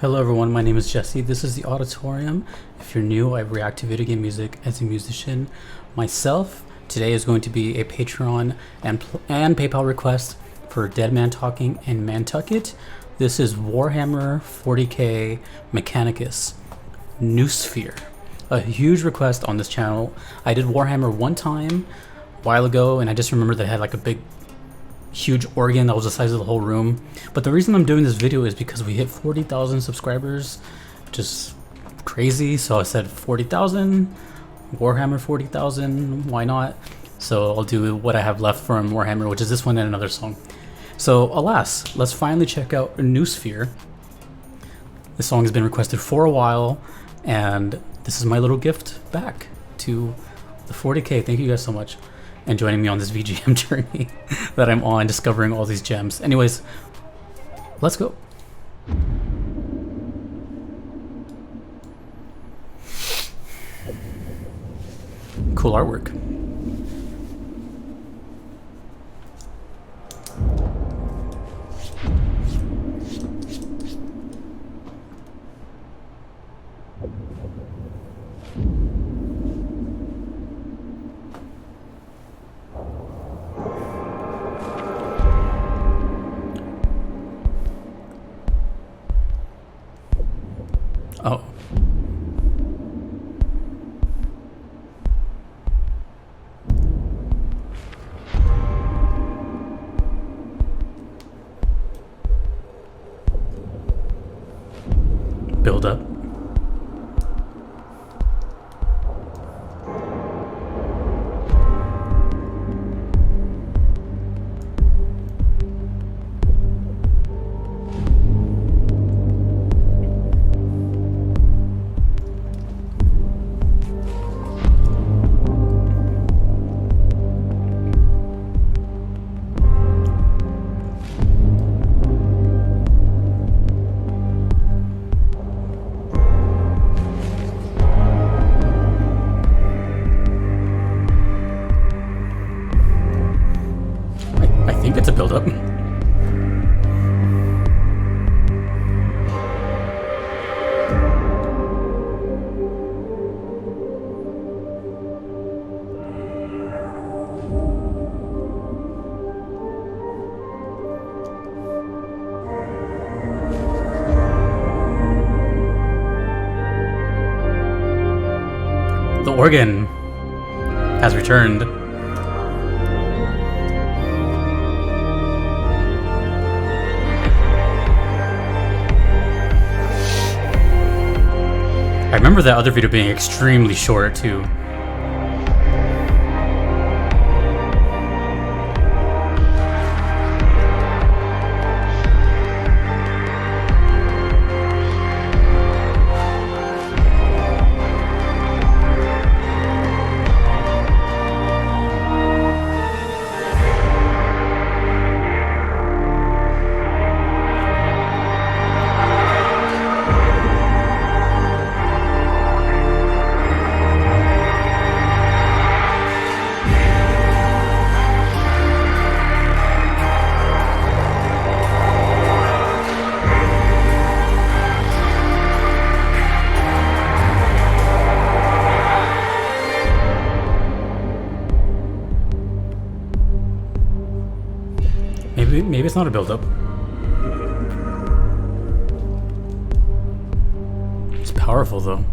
Hello everyone, my name is Jesse. This is the Auditorium. If you're new, I react to video game music as a musician myself. Today is going to be a Patreon and PayPal request for Dead Man Talking and Nantucket. This is Warhammer 40k Mechanicus, Noosphere. A huge request on this channel. I did Warhammer one time a while ago, and I just remember that it had like a big huge organ that was the size of the whole room. But the reason I'm doing this video is because we hit 40,000 subscribers, just crazy. So I said 40,000, Warhammer 40,000, why not? So I'll do what I have left from Warhammer, which is this one and another song. So alas, let's finally check out Noosphere. This song has been requested for a while, and this is my little gift back to the 40k. Thank you guys so much, and joining me on this VGM journey that I'm on, discovering all these gems. Anyways, let's go. Cool artwork. Oh. Build up. I think it's a build up. The organ has returned. I remember that other video being extremely short too. Maybe it's not a build-up. It's powerful though.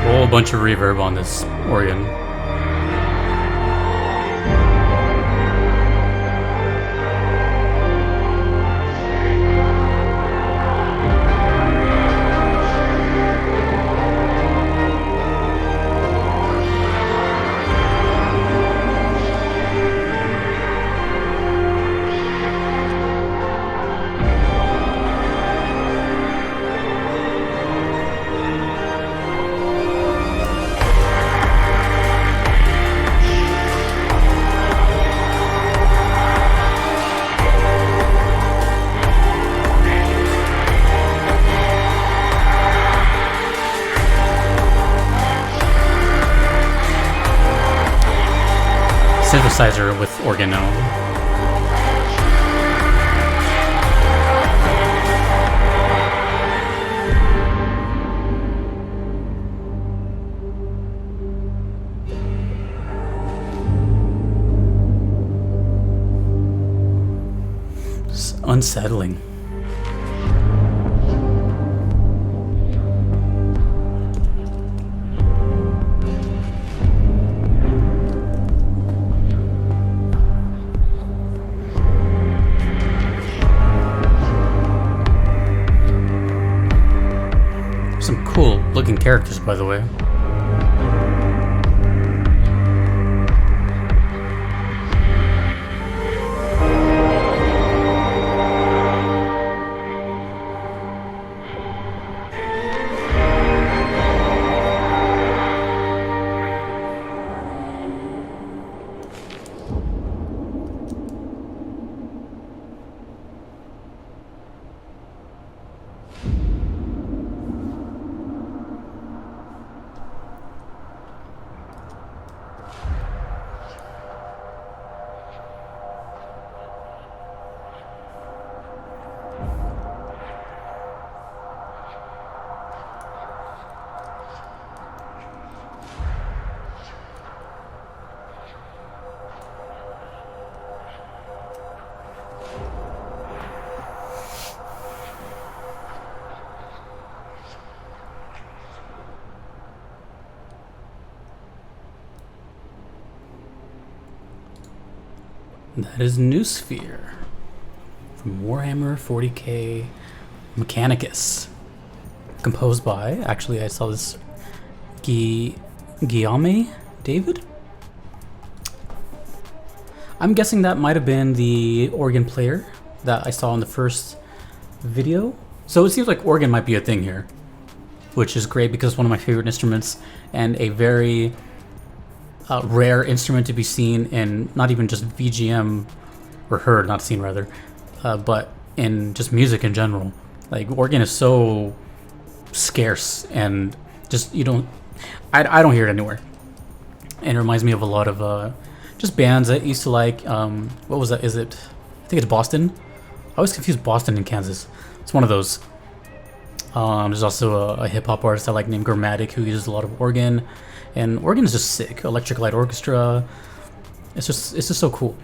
Whole bunch of reverb on this organ. synthesizer with organ now. It's unsettling. Some cool looking characters, by the way. That is Noosphere from Warhammer 40k Mechanicus. Composed by, actually I saw this, Guillaume David? I'm guessing that might have been the organ player that I saw in the first video. So it seems like organ might be a thing here, which is great because it's one of my favorite instruments and a very rare instrument to be seen in not even just VGM, or heard, not seen rather, but in just music in general. Like organ is so scarce and just I don't hear it anywhere. And it reminds me of a lot of just bands that used to like, what was that? I think it's Boston. I always confuse Boston and Kansas. It's one of those. There's also a hip hop artist I like named Grammatic who uses a lot of organ. And organ is just sick. Electric Light Orchestra. It's just so cool.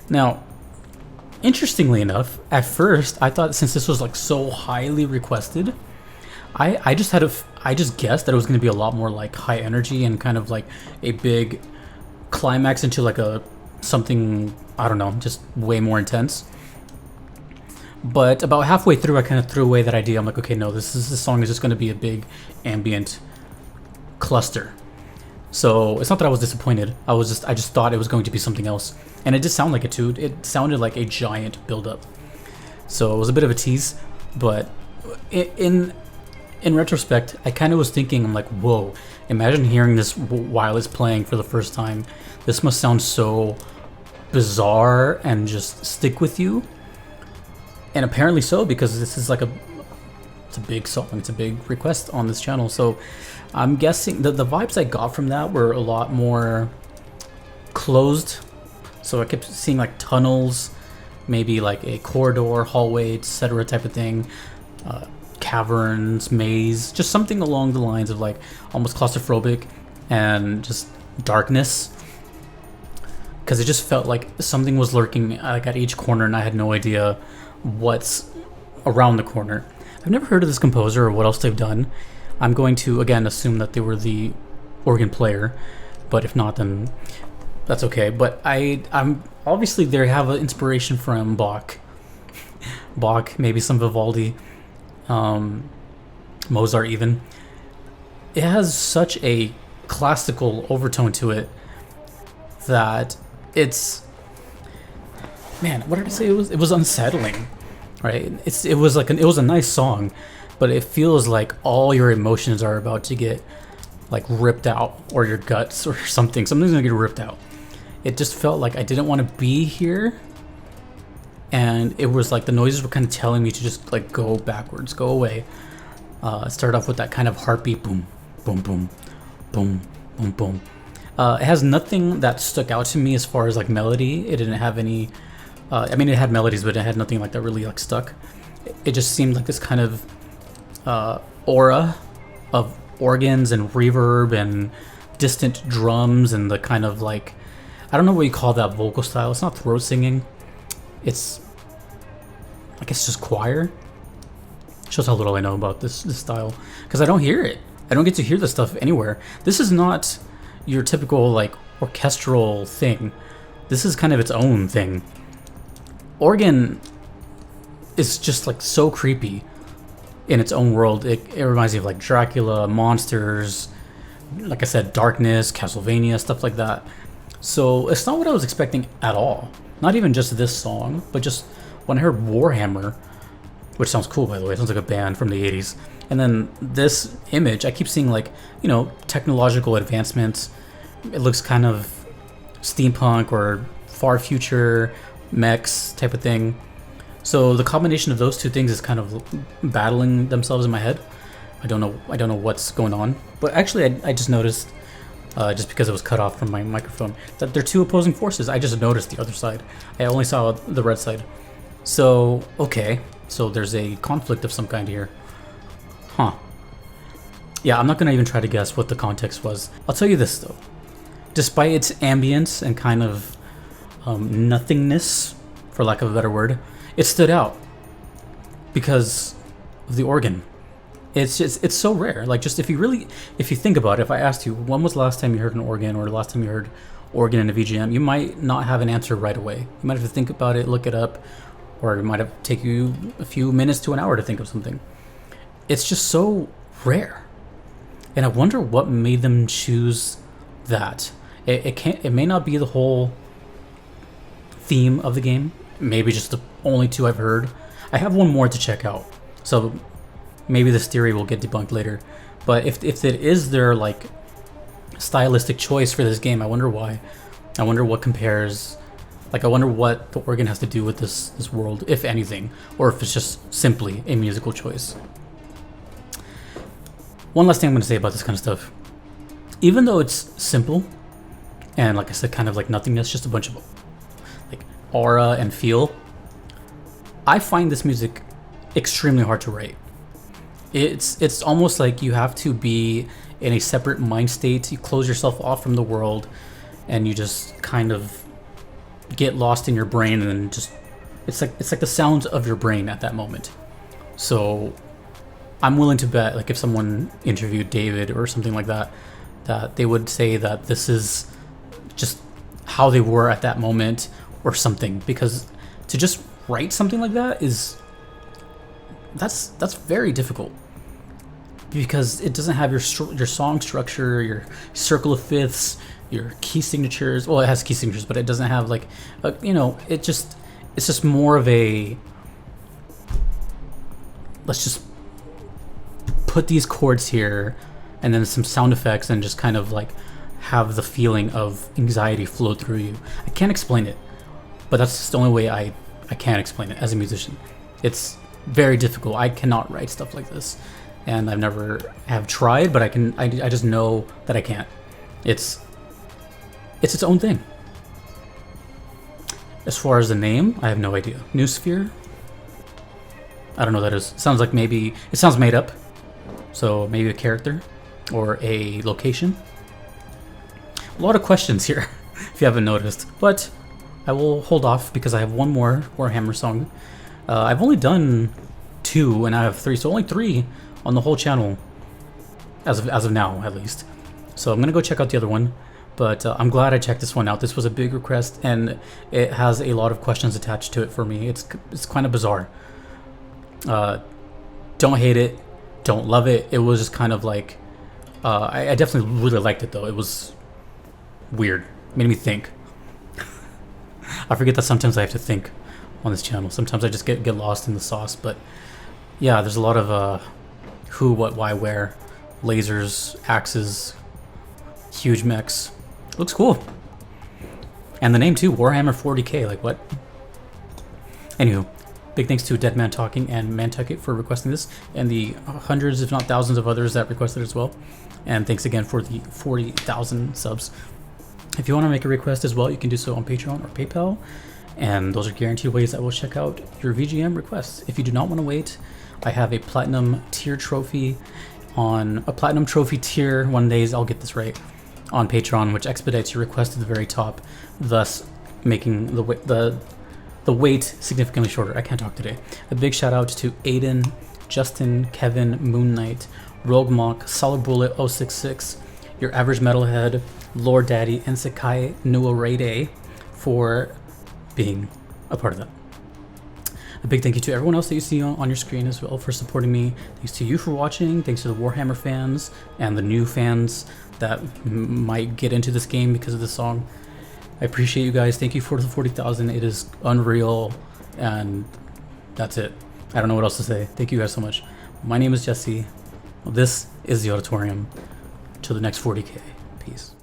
Now, interestingly enough, at first I thought since this was like so highly requested, I just guessed that it was going to be a lot more like high energy and kind of like a big climax into like something, I don't know, just way more intense. But about halfway through, I kind of threw away that idea. I'm like, okay, no, this song is just going to be a big ambient cluster. So it's not that I was disappointed. I just thought it was going to be something else, and it did sound like it too. It sounded like a giant build-up. So it was a bit of a tease, but in retrospect, I kind of was thinking, I'm like, whoa! Imagine hearing this while it's playing for the first time. This must sound so bizarre and just stick with you. And apparently so, because this is like it's a big song. It's a big request on this channel. So I'm guessing that the vibes I got from that were a lot more closed. So I kept seeing like tunnels, maybe like a corridor, hallway, etc. type of thing. Caverns, maze, just something along the lines of like almost claustrophobic and just darkness. Because it just felt like something was lurking like at each corner and I had no idea what's around the corner. I've never heard of this composer or what else they've done. I'm going to again assume that they were the organ player, but if not, then that's okay. But I'm obviously they have an inspiration from Bach, maybe some Vivaldi, Mozart even. It has such a classical overtone to it that it's, man, what did I say? It was unsettling, right? It was a nice song, but it feels like all your emotions are about to get like ripped out, or your guts or something's gonna get ripped out. It just felt like I didn't want to be here, and it was like the noises were kind of telling me to just like go backwards, go away. It started off with that kind of heartbeat, boom, boom, boom, boom, boom, boom. It has nothing that stuck out to me as far as like melody. It didn't have any. I mean, it had melodies, but it had nothing like that really like stuck. It just seemed like this kind of aura of organs and reverb and distant drums and the kind of like, I don't know what you call that vocal style. It's not throat singing. It's, I guess, just choir. Shows how little I know about this style, because I don't hear it. I don't get to hear this stuff anywhere. This is not your typical like orchestral thing. This is kind of its own thing. Organ is just like so creepy in its own world. It reminds me of like Dracula, monsters, like I said, darkness, Castlevania, stuff like that. So it's not what I was expecting at all. Not even just this song, but just when I heard Warhammer, which sounds cool, by the way. It sounds like a band from the 80s. And then this image, I keep seeing like, you know, technological advancements. It looks kind of steampunk or far future mechs type of thing. So the combination of those two things is kind of battling themselves in my head. I don't know what's going on. But actually, I just noticed, just because it was cut off from my microphone, that they're two opposing forces. I just noticed the other side. I only saw the red side. So, okay. So there's a conflict of some kind here. Huh. Yeah, I'm not going to even try to guess what the context was. I'll tell you this, though. Despite its ambience and kind of nothingness, for lack of a better word, it stood out because of the organ. It's so rare. Like, just if you think about it, if I asked you, when was the last time you heard an organ, or the last time you heard organ in a VGM, you might not have an answer right away. You might have to think about it, look it up, or it might have taken you a few minutes to an hour to think of something. It's just so rare. And I wonder what made them choose that. It may not be the whole theme of the game. Maybe just the only two I've heard. I have one more to check out. So maybe this theory will get debunked later. But if it is their like stylistic choice for this game, I wonder why. I wonder what compares. Like, I wonder what the organ has to do with this world, if anything, or if it's just simply a musical choice. One last thing I'm going to say about this kind of stuff. Even though it's simple, and like I said, kind of like nothingness, just a bunch of like aura and feel, I find this music extremely hard to write. It's almost like you have to be in a separate mind state. You close yourself off from the world, and you just kind of get lost in your brain, and then just it's like the sounds of your brain at that moment. So I'm willing to bet, like, if someone interviewed David or something like that, that they would say that this is just how they were at that moment or something, because to just write something like that that's very difficult, because it doesn't have your song structure, your circle of fifths, your key signatures. Well, it has key signatures, but it doesn't have like it's just more of a, let's just put these chords here and then some sound effects and just kind of like have the feeling of anxiety flow through you. I can't explain it, but that's just the only way I can explain it as a musician. It's very difficult. I cannot write stuff like this, and I've never have tried, but I just know that I can't. It's its own thing. As far as the name, I have no idea. Noosphere? I don't know what that is. Sounds like maybe it sounds made up. So maybe a character or a location. A lot of questions here, if you haven't noticed. But I will hold off because I have one more Warhammer song. I've only done 2 and I have 3, so only 3 on the whole channel as of now, at least. So I'm gonna go check out the other one. But I'm glad I checked this one out. This was a big request, and it has a lot of questions attached to it for me. It's kind of bizarre. Don't hate it, don't love it. It was just kind of like, I definitely really liked it though. It was weird, made me think. I forget that sometimes I have to think on this channel. Sometimes I just get lost in the sauce. But yeah, there's a lot of who, what, why, where, lasers, axes, huge mechs. Looks cool. And the name too, Warhammer 40k, like what? Anywho, big thanks to Dead Man Talking and Mantucket for requesting this, and the hundreds, if not thousands of others that requested as well. And thanks again for the 40,000 subs. If you want to make a request as well, you can do so on Patreon or PayPal, and those are guaranteed ways that will check out your VGM requests. If you do not want to wait, I have a platinum tier trophy on a platinum trophy tier. One days I'll get this right on Patreon, which expedites your request to the very top, thus making the wait significantly shorter. I can't talk today. A big shout out to Aiden, Justin, Kevin, Moon Knight, Rogue Mock, Solid Bullet 066, Your Average Metalhead, Lord Daddy, and Sekai Nuorede for being a part of that. A big thank you to everyone else that you see on your screen as well for supporting me. Thanks to you for watching. Thanks to the Warhammer fans and the new fans that might get into this game because of this song. I appreciate you guys. Thank you for the 40,000. It is unreal, and that's it. I don't know what else to say. Thank you guys so much. My name is Jesse. This is the Auditorium. Till the next 40K. Peace.